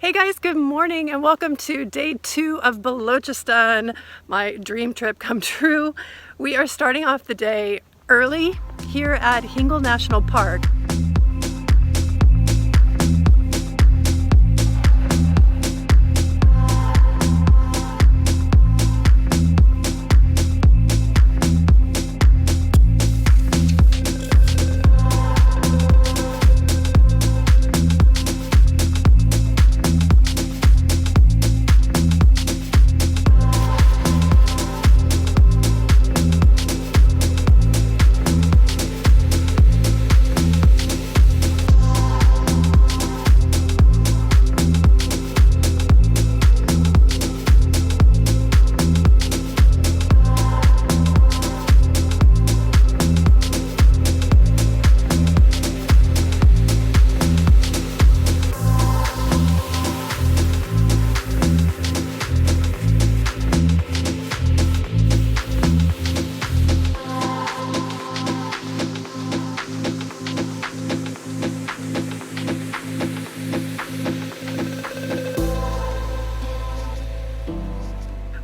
Hey guys, good morning and welcome to day 2 of Balochistan, my dream trip come true. We are starting off the day early here at Hingol National Park.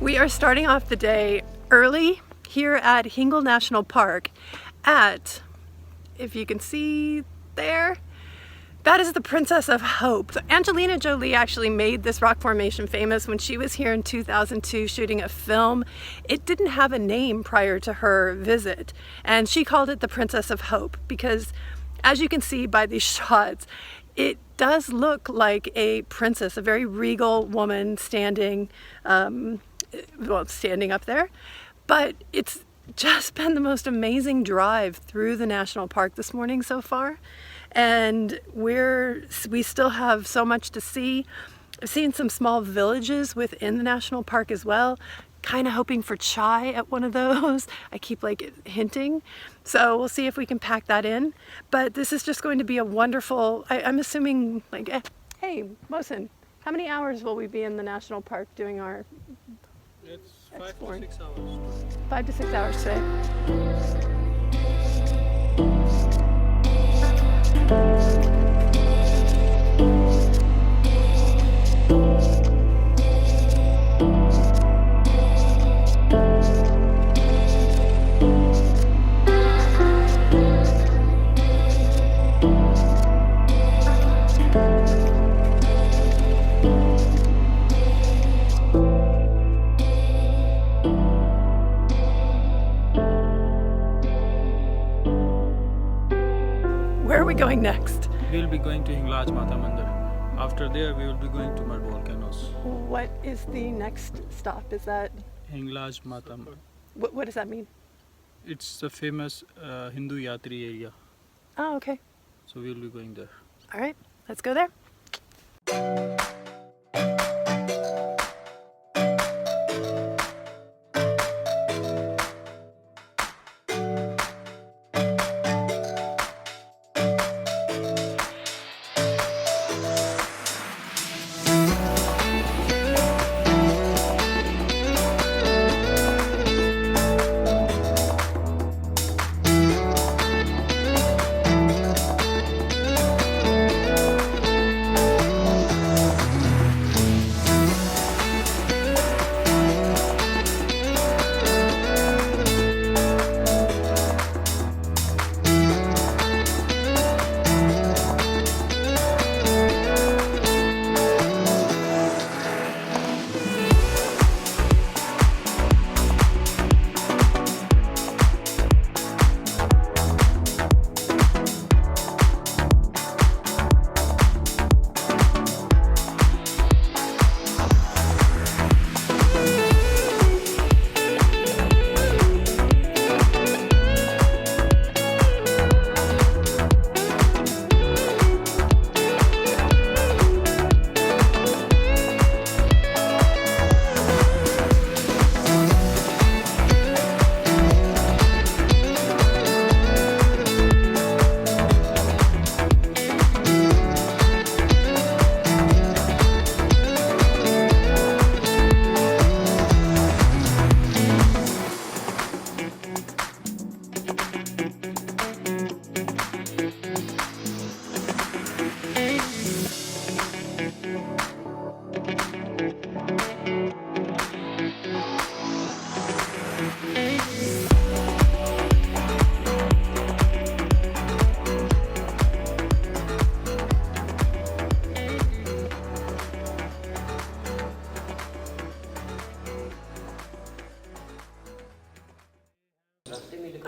We are starting off the day early here at Hingol National Park at, if you can see there, that is the Princess of Hope. So Angelina Jolie actually made this rock formation famous when she was here in 2002 shooting a film. It didn't have a name prior to her visit, and she called it the Princess of Hope because, as you can see by these shots, it does look like a princess, a very regal woman standing standing up there. But it's just been the most amazing drive through the national park this morning so far, and we still have so much to see. I've seen some small villages within the national park as well, kind of hoping for chai at one of those. I keep like hinting, so we'll see if we can pack that in. But this is just going to be a wonderful, I'm assuming, like, hey Mohsen, how many hours will we be in the national park doing our It's exploring? 5 to 6 hours. 5 to 6 hours today. Where are we going next? We will be going to Hinglaj Mata Temple. After there, we will be going to Mud Volcanoes. What is the next stop? Is that, Hinglaj Mata. what does that mean? It's a famous Hindu Yatri area. Oh, okay. So we will be going there. All right, let's go there.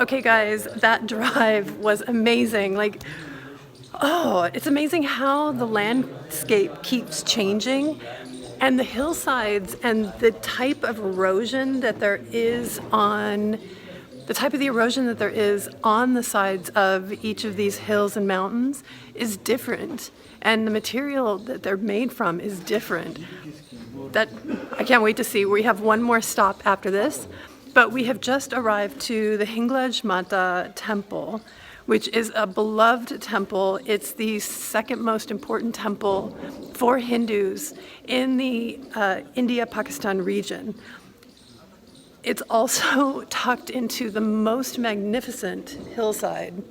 Okay guys, that drive was amazing. Like, oh, it's amazing how the landscape keeps changing and the hillsides and the type of erosion that there is on the sides of each of these hills and mountains is different. And the material that they're made from is different. That I can't wait to see. We have one more stop after this, but we have just arrived to the Hinglaj Mata Temple, which is a beloved temple. It's the second most important temple for Hindus in the India-Pakistan region. It's also tucked into the most magnificent hillside.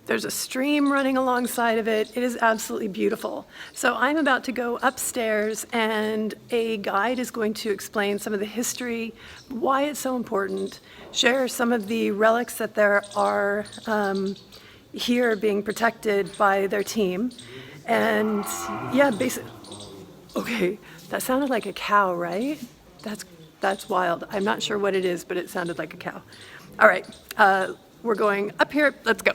There's a stream running alongside of it. It is absolutely beautiful. So I'm about to go upstairs and a guide is going to explain some of the history, why it's so important, share some of the relics that there are here being protected by their team. And yeah, basically, okay, that sounded like a cow, right? That's wild. I'm not sure what it is, but it sounded like a cow. All right. We're going up here. Let's go.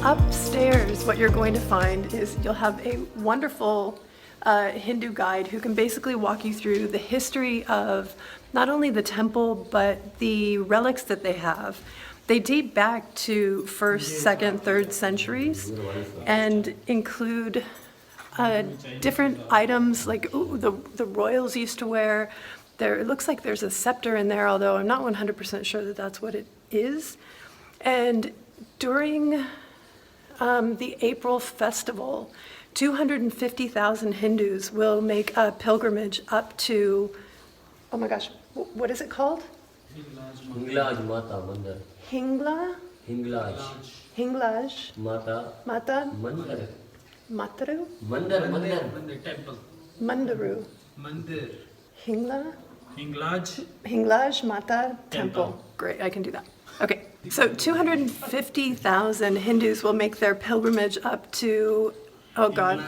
Upstairs, what you're going to find is you'll have a wonderful Hindu guide who can basically walk you through the history of not only the temple, but the relics that they have. They date back to 1st, 2nd, 3rd centuries and include different items like the royals used to wear. It looks like there's a scepter in there, although I'm not 100% sure that that's what it is. And during the April festival, 250,000 Hindus will make a pilgrimage up to, oh my gosh, what is it called? Hinglaj Mata Mandir. Hinglaj Mata Mandir. Mataru? Mandir. Temple. Mandaru. Mandir. Hinglaj Mata Temple. Great, I can do that. Okay, so 250,000 Hindus will make their pilgrimage up to, oh God,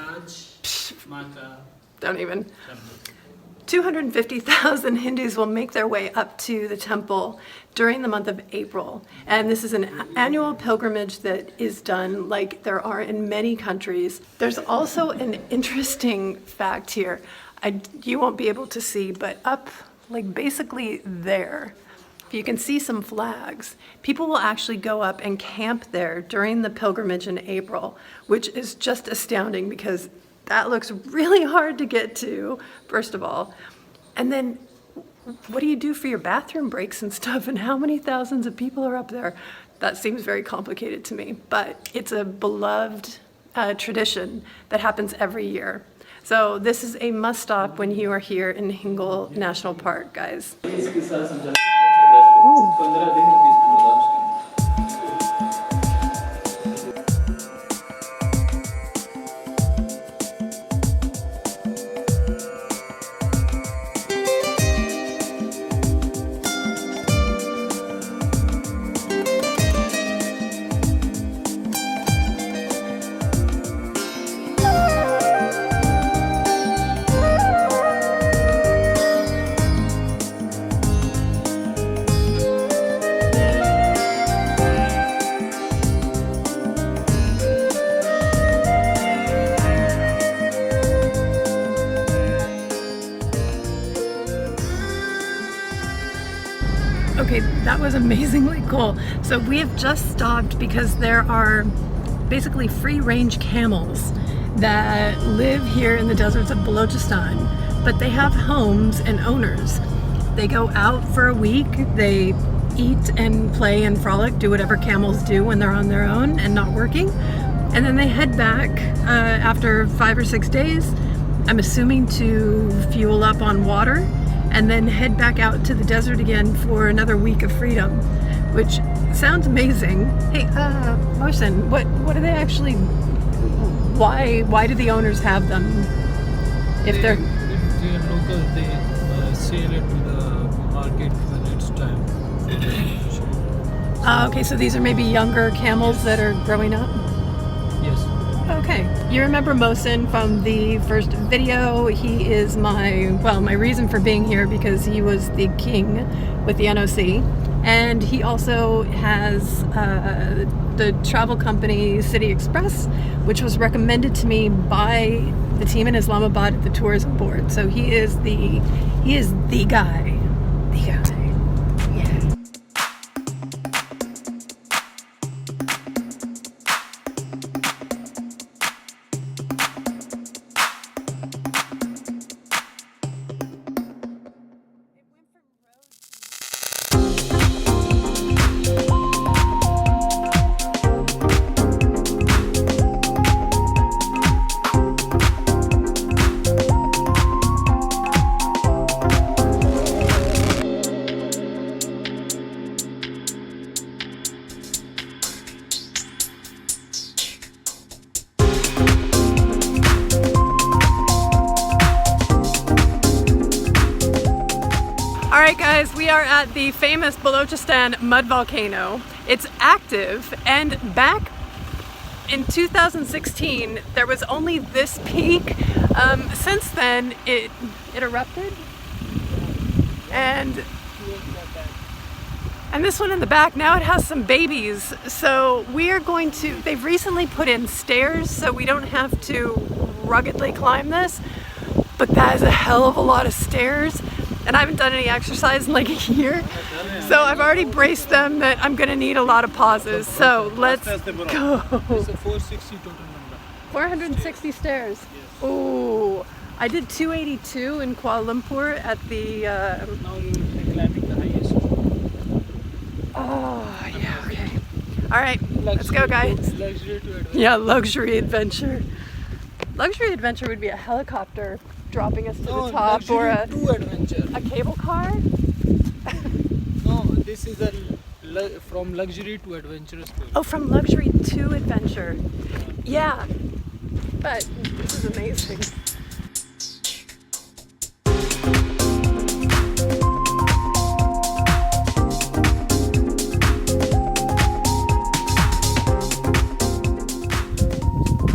don't even. 250,000 Hindus will make their way up to the temple during the month of April. And this is an annual pilgrimage that is done like there are in many countries. There's also an interesting fact here. You won't be able to see, but up, like basically there, you can see some flags. People will actually go up and camp there during the pilgrimage in April, which is just astounding because that looks really hard to get to, first of all. And then what do you do for your bathroom breaks and stuff? And how many thousands of people are up there? That seems very complicated to me, but it's a beloved tradition that happens every year. So this is a must stop when you are here in Hingol National Park, guys. That was amazingly cool. So we have just stopped because there are basically free-range camels that live here in the deserts of Balochistan, but they have homes and owners. They go out for a week, they eat and play and frolic, do whatever camels do when they're on their own and not working, and then they head back after 5 or 6 days, I'm assuming to fuel up on water, and then head back out to the desert again for another week of freedom, which sounds amazing. Hey, Mohsen, what are they actually, why do the owners have them? If they're local, they sell it to the market when it's time. okay, so these are maybe younger camels that are growing up? Yes. Okay, you remember Mohsen from the first video. He is my reason for being here because he was the king with the NOC, and he also has the travel company City Express, which was recommended to me by the team in Islamabad at the tourism board. So he is the guy. Yeah. Alright guys, we are at the famous Balochistan Mud Volcano. It's active, and back in 2016 there was only this peak. Since then it erupted, and this one in the back, now it has some babies. So we are going to, they've recently put in stairs so we don't have to ruggedly climb this, but that is a hell of a lot of stairs. And I haven't done any exercise in like a year, so I've already braced them that I'm gonna need a lot of pauses. So let's go. It's a 460 total number. 460 stairs. Ooh, I did 282 in Kuala Lumpur at the. Now you will be climbing the highest. Oh yeah, okay. All right, let's go, guys. Luxury to adventure. Yeah, luxury adventure. Luxury adventure would be a helicopter dropping us to the top, or a cable car. No, this is from luxury to adventurous. Oh, from luxury to adventure. Yeah, but this is amazing.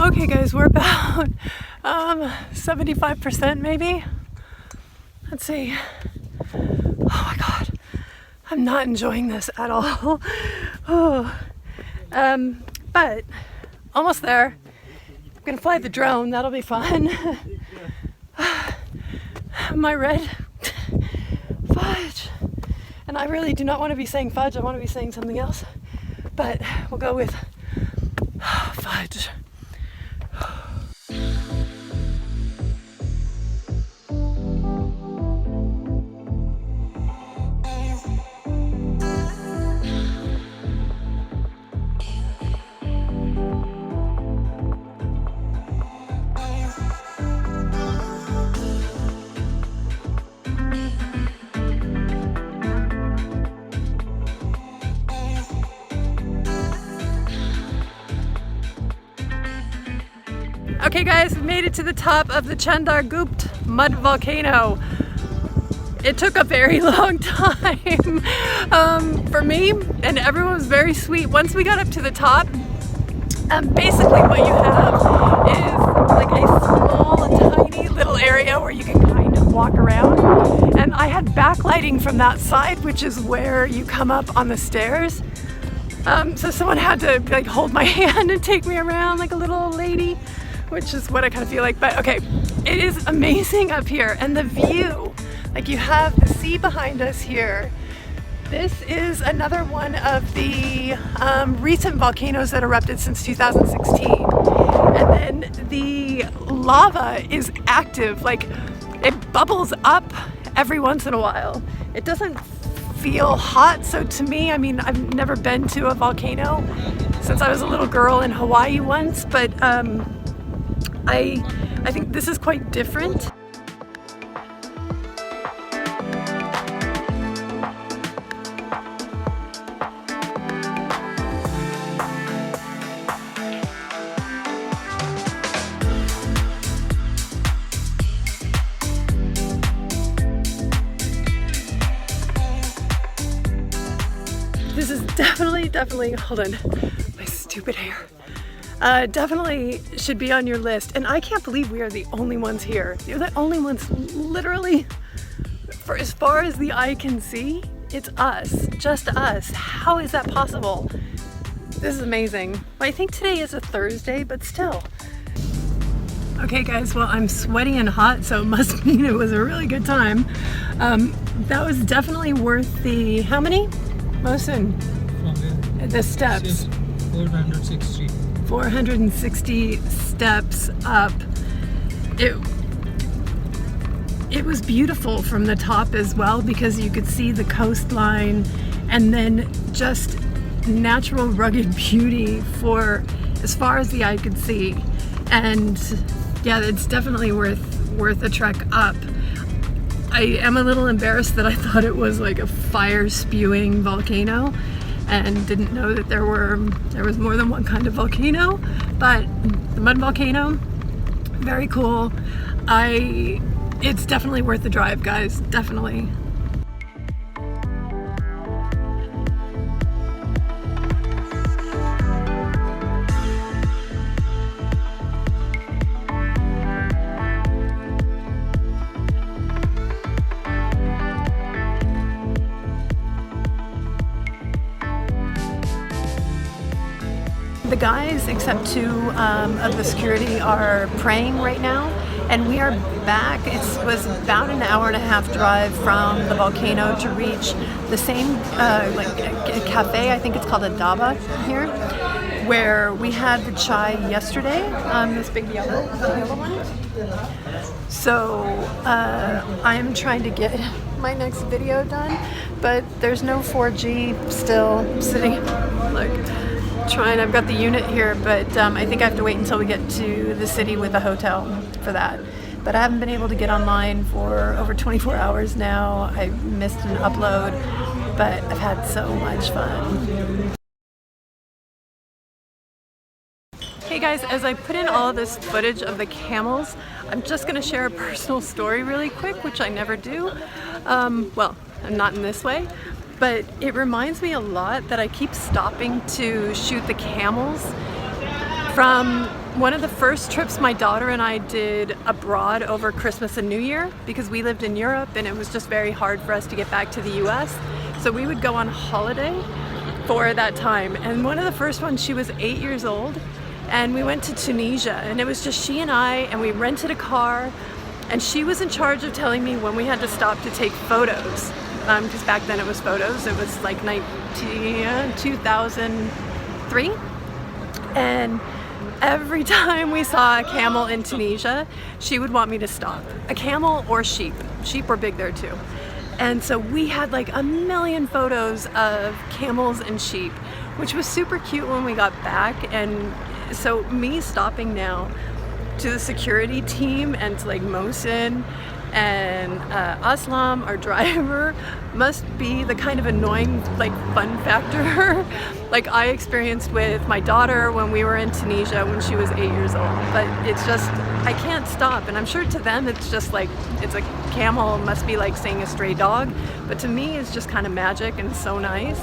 Okay guys, we're about 75% maybe. Let's see. Oh my god, I'm not enjoying this at all. Oh. But almost there. I'm gonna fly the drone, that'll be fun. My red fudge. And I really do not want to be saying fudge, I want to be saying something else. But we'll go with fudge. Okay guys, we made it to the top of the Chandar Gupt Mud Volcano. It took a very long time for me, and everyone was very sweet. Once we got up to the top, basically what you have is like a small, tiny little area where you can kind of walk around. And I had backlighting from that side, which is where you come up on the stairs. So someone had to like hold my hand and take me around like a little old lady, which is what I kind of feel like. But okay, it is amazing up here, and the view, like you have the sea behind us here, This is another one of the recent volcanoes that erupted since 2016. And then the lava is active, like it bubbles up every once in a while. It doesn't feel hot, so to me, I mean, I've never been to a volcano since I was a little girl in Hawaii once, but I think this is quite different. This is definitely, hold on, my stupid hair. Definitely should be on your list. And I can't believe we are the only ones here. You're the only ones, literally, for as far as the eye can see, it's us, just us. How is that possible? This is amazing. Well, I think today is a Thursday, but still. Okay guys, well I'm sweaty and hot, so it must mean it was a really good time. That was definitely worth the, how many? Mohsen, the steps. 460. 460 steps up. It was beautiful from the top as well because you could see the coastline and then just natural rugged beauty for as far as the eye could see. And yeah, it's definitely worth a trek up. I am a little embarrassed that I thought it was like a fire spewing volcano and didn't know that there was more than one kind of volcano, but the Mud Volcano, very cool. It's definitely worth the drive, guys, definitely. The guys, except two of the security, are praying right now, and we are back. It was about an hour and a half drive from the volcano to reach the same like a cafe, I think it's called a dhaba here, where we had the chai yesterday, this big yellow one. So I'm trying to get my next video done, but there's no 4G still sitting, like, trying. I've got the unit here, but I think I have to wait until we get to the city with a hotel for that. But I haven't been able to get online for over 24 hours now. I missed an upload, but I've had so much fun. Hey guys, as I put in all of this footage of the camels, I'm just going to share a personal story really quick, which I never do. Well, not in this way. But it reminds me a lot that I keep stopping to shoot the camels. From one of the first trips my daughter and I did abroad over Christmas and New Year, because we lived in Europe and it was just very hard for us to get back to the US. So we would go on holiday for that time. And one of the first ones, she was 8 years old, and we went to Tunisia, and it was just she and I, and we rented a car, and she was in charge of telling me when we had to stop to take photos. Because back then it was photos, it was like 2003, and every time we saw a camel in Tunisia, she would want me to stop. A camel or sheep. Sheep were big there too. And so we had like a million photos of camels and sheep, which was super cute when we got back. And so me stopping now to the security team and to like Mohsen and Aslam, our driver, must be the kind of annoying like fun factor like I experienced with my daughter when we were in Tunisia when she was 8 years old. But it's just, I can't stop, and I'm sure to them it's just like, it's a camel, must be like seeing a stray dog, but to me it's just kind of magic and so nice.